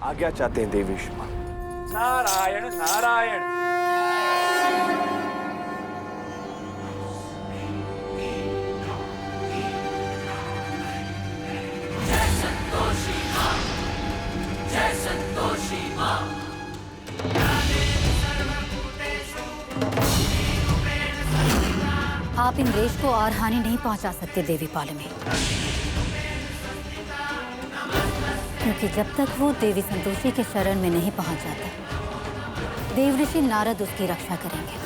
आज्ञा चाहते हैं देवेश मां। नारायण नारायण। आप इंद्रेश को और हानि नहीं पहुंचा सकते देवीपाल में, क्योंकि जब तक वो देवी संतोषी के शरण में नहीं पहुंच जाता, देवऋषि नारद उसकी रक्षा करेंगे।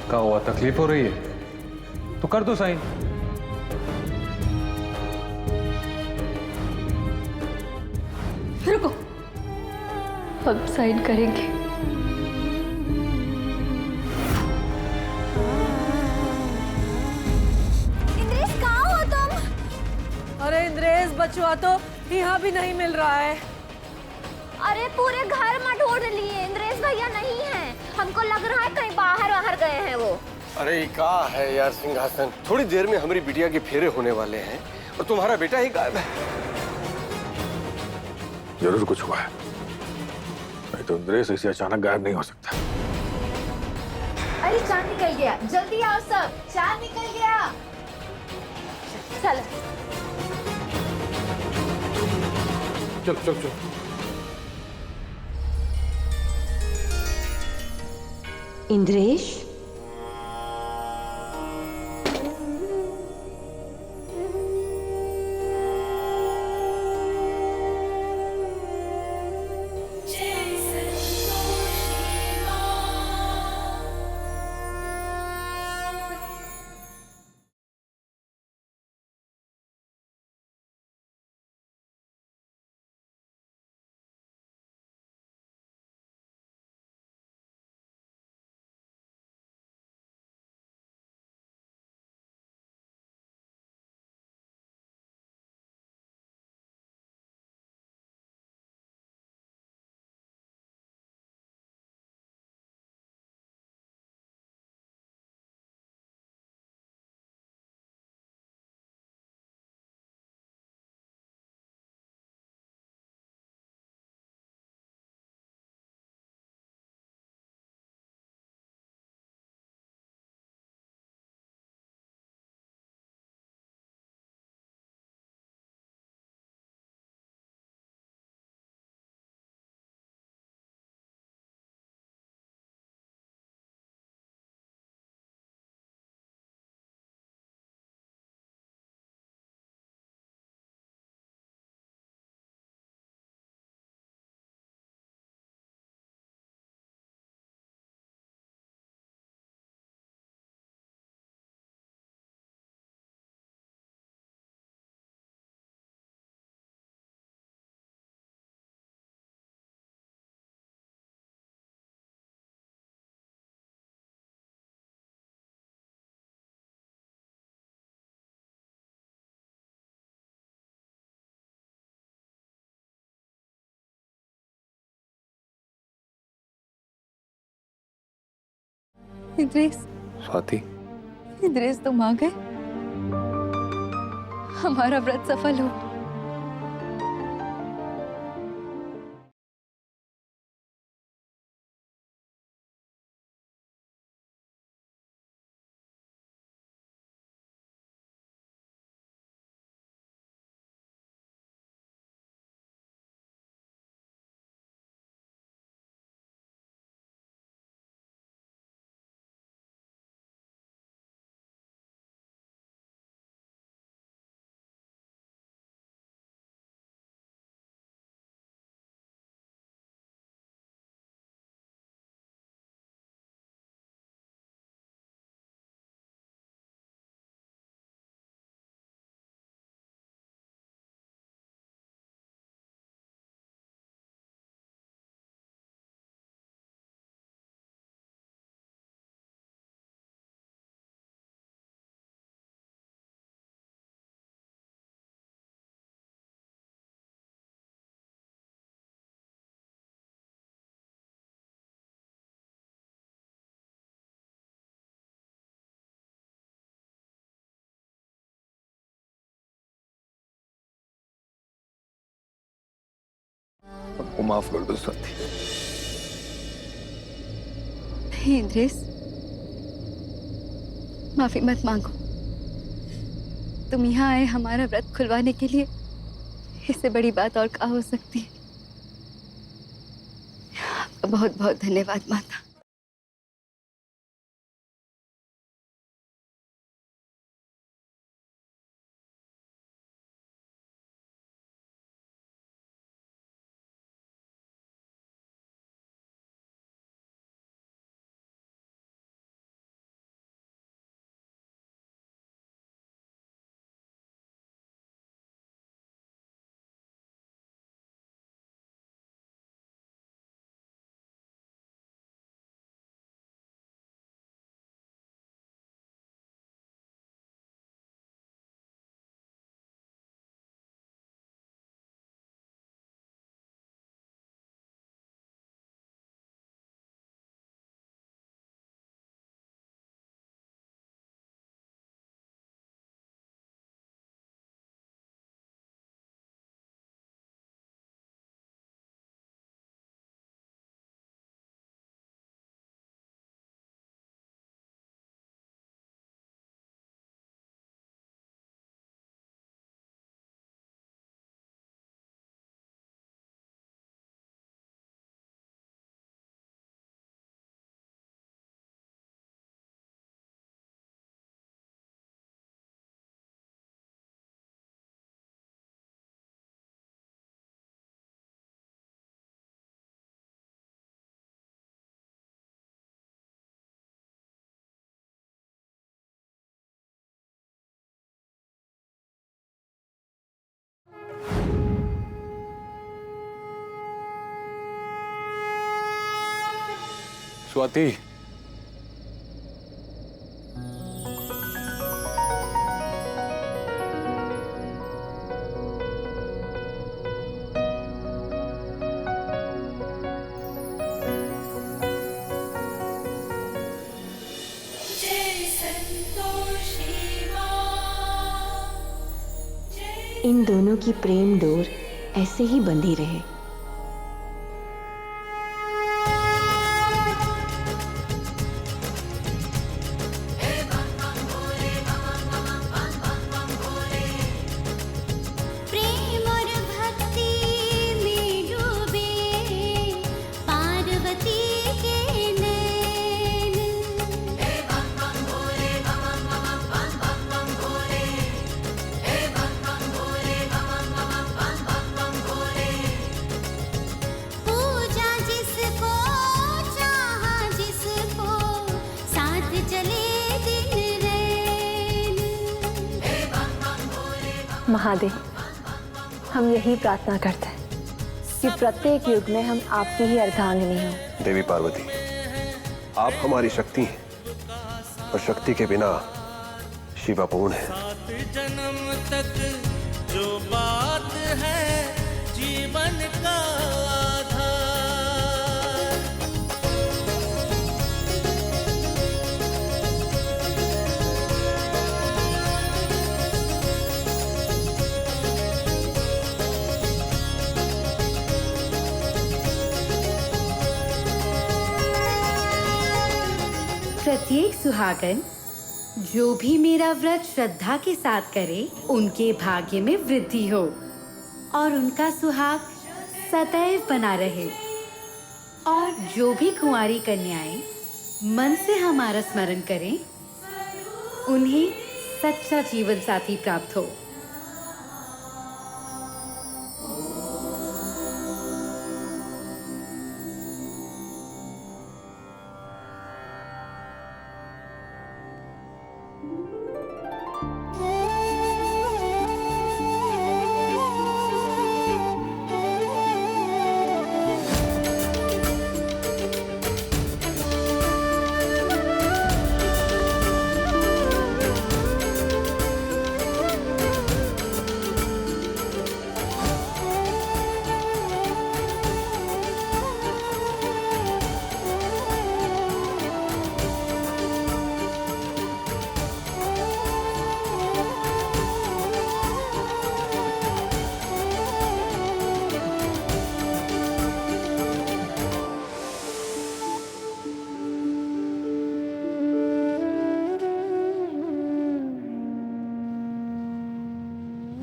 क्या हुआ, तकलीफ हो रही है तो कर दो साइन। रुको, हम साइन करेंगे। इंद्रेश कहाँ हो तुम? अरे इंद्रेश, बचवा तो यहाँ भी नहीं मिल रहा है। अरे पूरे घर में ढूंढ लिए, इंद्रेश भैया नहीं है। हमको लग रहा है कहीं बाहर गए हैं वो। अरे का है यार सिंहासन, थोड़ी देर में हमारी बिटिया के फेरे होने वाले हैं और तुम्हारा बेटा ही गायब है। जरूर कुछ हुआ है, नहीं तो इंद्रेश ऐसे अचानक गायब नहीं हो सकता। अरे चांद निकल गया, जल्दी आओ सब, चांद निकल गया। चलो चल चल चल। इंद्रेश, इंद्रेश, स्वाति, इंद्रेश तुम आ गए, हमारा व्रत सफल हो। हमको माफ कर दो स्वाति। नहीं इंद्रेश, माफी मत मांगो। तुम यहाँ आए हमारा व्रत खुलवाने के लिए, इससे बड़ी बात और क्या हो सकती है। आपका बहुत बहुत धन्यवाद माता। स्वाति, इन दोनों की प्रेम डोर ऐसे ही बंधी रहे। प्रेम और भक्ति में डूबे पार्वती के नैन। पूजा जिसको चाहा जिसको साथ चले दिन रैन। महादेव, हम यही प्रार्थना करते हैं कि प्रत्येक युग में हम आपकी ही अर्धांगिनी हों। देवी पार्वती, आप हमारी शक्ति हैं और शक्ति के बिना शिव अपूर्ण है। 7 जन्म तक जो बात है जीवन का आधार। प्रत्येक सुहागन जो भी मेरा व्रत श्रद्धा के साथ करे, उनके भाग्य में वृद्धि हो और उनका सुहाग सदैव बना रहे। और जो भी कुंवारी कन्याएं मन से हमारा स्मरण करें, उन्हें सच्चा जीवन साथी प्राप्त हो।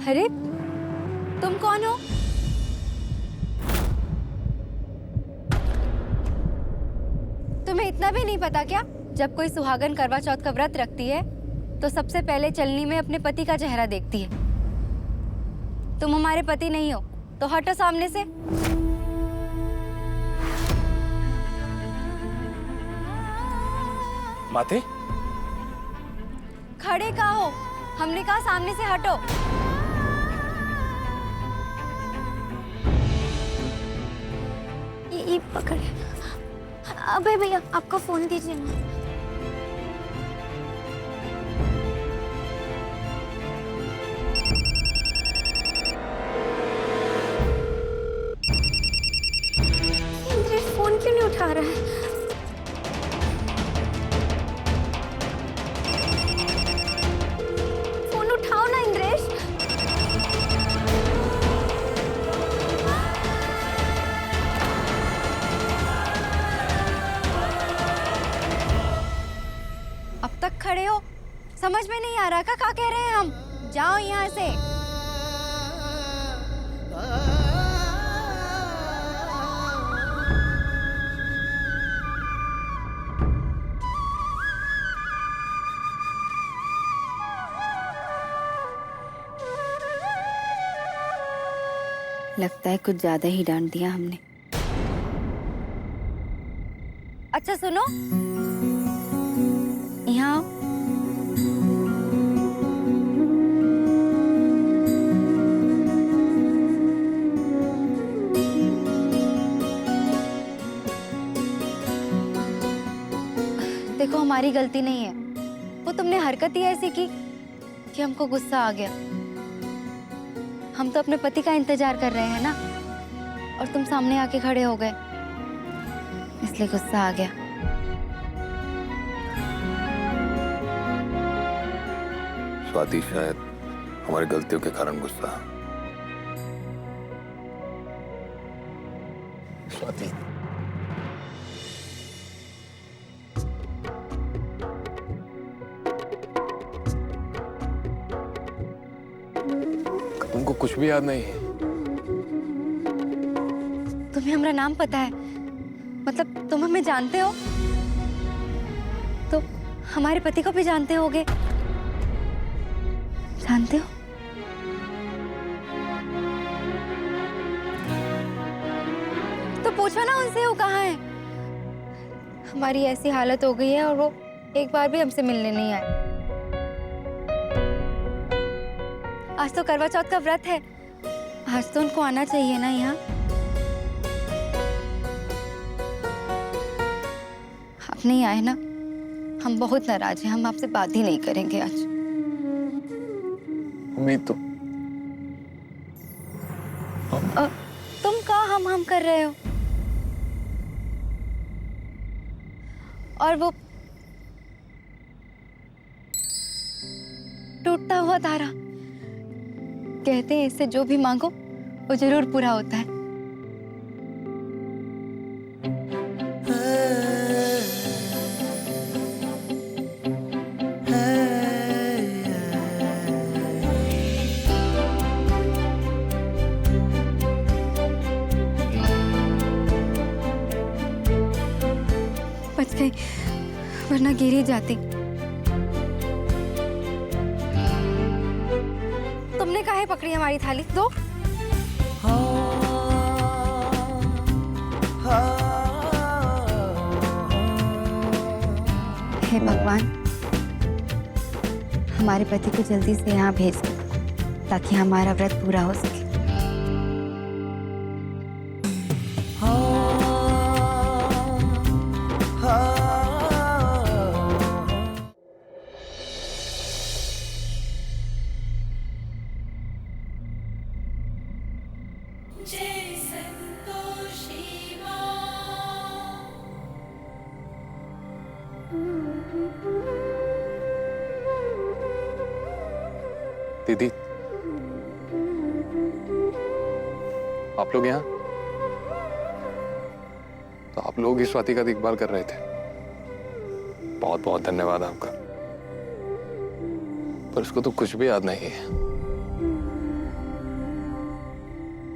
अरे तुम कौन हो? तुम्हें इतना भी नहीं पता क्या? जब कोई सुहागन करवा चौथ का व्रत रखती है तो सबसे पहले चलनी में अपने पति का चेहरा देखती है। तुम हमारे पति नहीं हो तो हटो सामने से। माते, खड़े का हो, हमने कहा सामने से हटो। ये पकड़े। अबे भैया आपका फोन दीजिए ना। इंद्रेश फोन क्यों नहीं उठा रहा है? फोन उठाओ ना इंद्रेश। अब तक खड़े हो, समझ में नहीं आ रहा क्या कह रहे हैं हम? जाओ यहाँ से। लगता है कुछ ज्यादा ही डांट दिया हमने। अच्छा सुनो, यहाँ आओ। देखो हमारी गलती नहीं है, वो तुमने हरकत ही ऐसी की कि हमको गुस्सा आ गया। हम तो अपने पति का इंतजार कर रहे हैं ना, और तुम सामने आके खड़े हो गए, इसलिए गुस्सा आ गया। स्वाति, शायद हमारी गलतियों के कारण गुस्सा। स्वाति, तुमको कुछ भी याद नहीं है? तुम्हें हमारा नाम पता है, मतलब तुम हमें जानते हो, तो हमारे पति को भी जानते होगे। जानते हो? तो पूछो ना उनसे वो कहाँ है। हमारी ऐसी हालत हो गई है और वो एक बार भी हमसे मिलने नहीं आए। आज तो करवा चौथ का व्रत है, आज तो उनको आना चाहिए ना यहाँ। आप नहीं आए ना, हम बहुत नाराज हैं, हम आपसे बात ही नहीं करेंगे आज। उम्मीद तो तुम कहाँ हम कर रहे हो? और वो टूटता हुआ तारा, कहते हैं इससे जो भी मांगो वो जरूर पूरा होता है। बच गई, वरना गिर ही जाती। तुमने काहे पकड़ी हमारी थाली? दो। हे भगवान, हमारे पति को जल्दी से यहाँ भेज दो ताकि हमारा व्रत पूरा हो सके। दीदी, आप लोग यहाँ? तो आप लोग ही स्वाति का देखभाल कर रहे थे। बहुत बहुत धन्यवाद आपका। पर उसको तो कुछ भी याद नहीं है।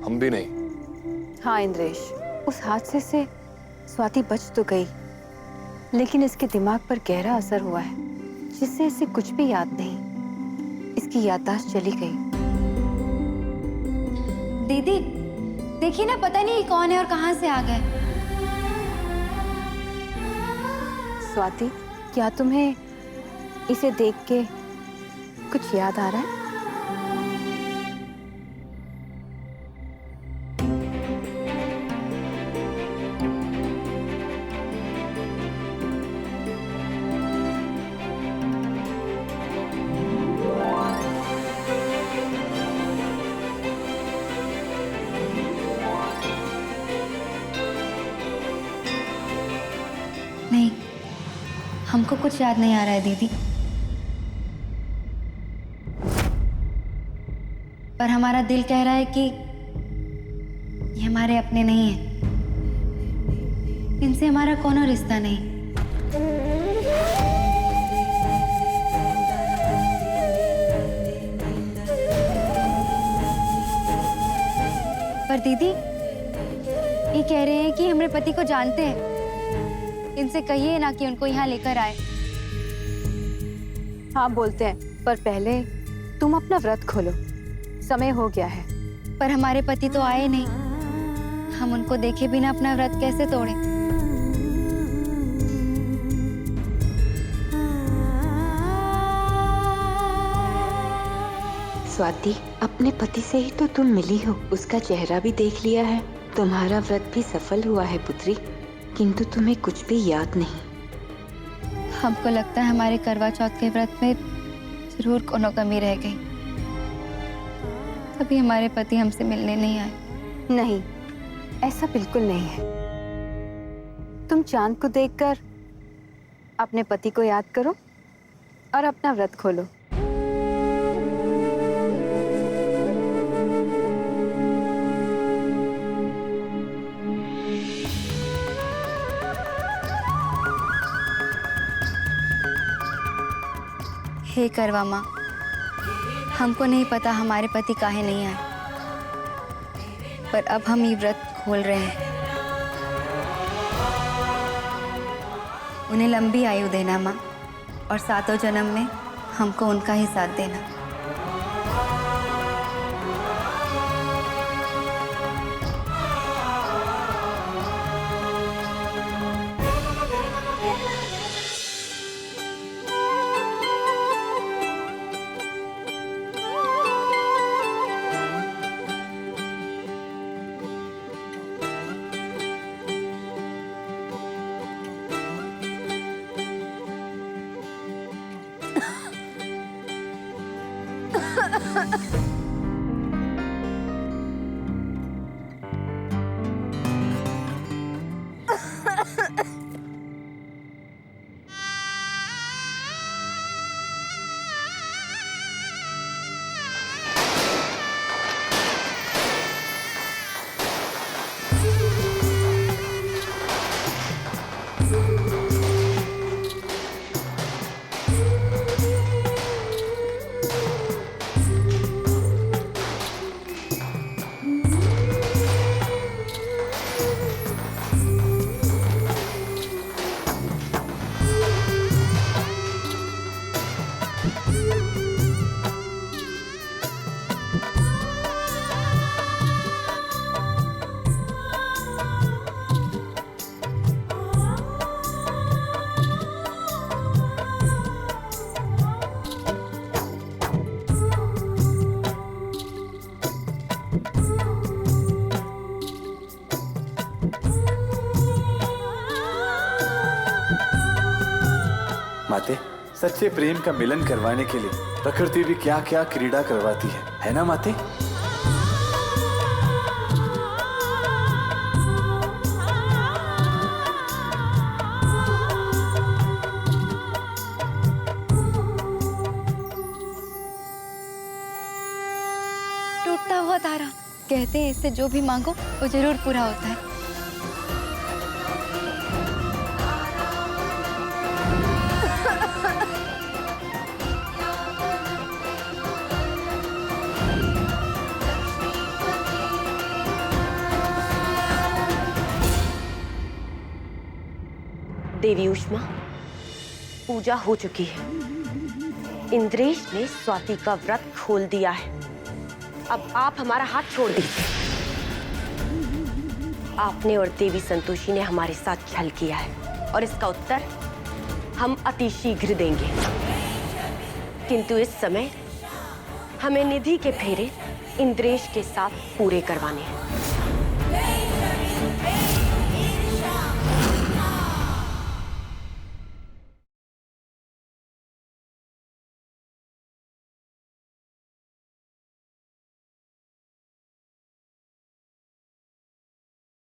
हम भी नहीं। हाँ इंद्रेश, उस हादसे से स्वाति बच तो गई, लेकिन इसके दिमाग पर गहरा असर हुआ है, जिससे इसे कुछ भी याद नहीं। इसकी याददाश्त चली गई। दीदी देखिए ना, पता नहीं ये कौन है और कहाँ से आ गए। स्वाति, क्या तुम्हें इसे देख के कुछ याद आ रहा है? नहीं, हमको कुछ याद नहीं आ रहा है दीदी। पर हमारा दिल कह रहा है कि ये हमारे अपने नहीं हैं। इनसे हमारा कोनो रिश्ता नहीं। पर दीदी ये कह रहे हैं कि हमारे पति को जानते हैं। इनसे कहिए ना कि उनको यहाँ लेकर आए। हाँ बोलते हैं, पर पहले तुम अपना व्रत खोलो, समय हो गया है। पर हमारे पति तो आए नहीं, हम उनको देखे बिना अपना व्रत कैसे तोड़ें? स्वाति, अपने पति से ही तो तुम मिली हो, उसका चेहरा भी देख लिया है, तुम्हारा व्रत भी सफल हुआ है पुत्री, किंतु तुम्हें कुछ भी याद नहीं। हमको लगता है हमारे करवा चौथ के व्रत में जरूर कोनो कमी रह गई, तभी हमारे पति हमसे मिलने नहीं आए। नहीं, ऐसा बिल्कुल नहीं है। तुम चांद को देखकर अपने पति को याद करो और अपना व्रत खोलो। हे करवा माँ, हमको नहीं पता हमारे पति काहे नहीं आए, पर अब हम ये व्रत खोल रहे हैं। उन्हें लंबी आयु देना माँ, और 7 जन्म में हमको उनका ही साथ देना। माते, सच्चे प्रेम का मिलन करवाने के लिए प्रकृति भी क्या क्या क्रीड़ा करवाती है ना माते? टूटता हुआ तारा, कहते हैं इससे जो भी मांगो वो जरूर पूरा होता है। देवी उष्मा, पूजा हो चुकी है। इंद्रेश ने स्वाति का व्रत खोल दिया है। अब आप हमारा हाथ छोड़ दीजिए। आपने और देवी संतोषी ने हमारे साथ छल किया है और इसका उत्तर हम अति शीघ्र देंगे। किंतु इस समय हमें निधि के फेरे इंद्रेश के साथ पूरे करवाने हैं।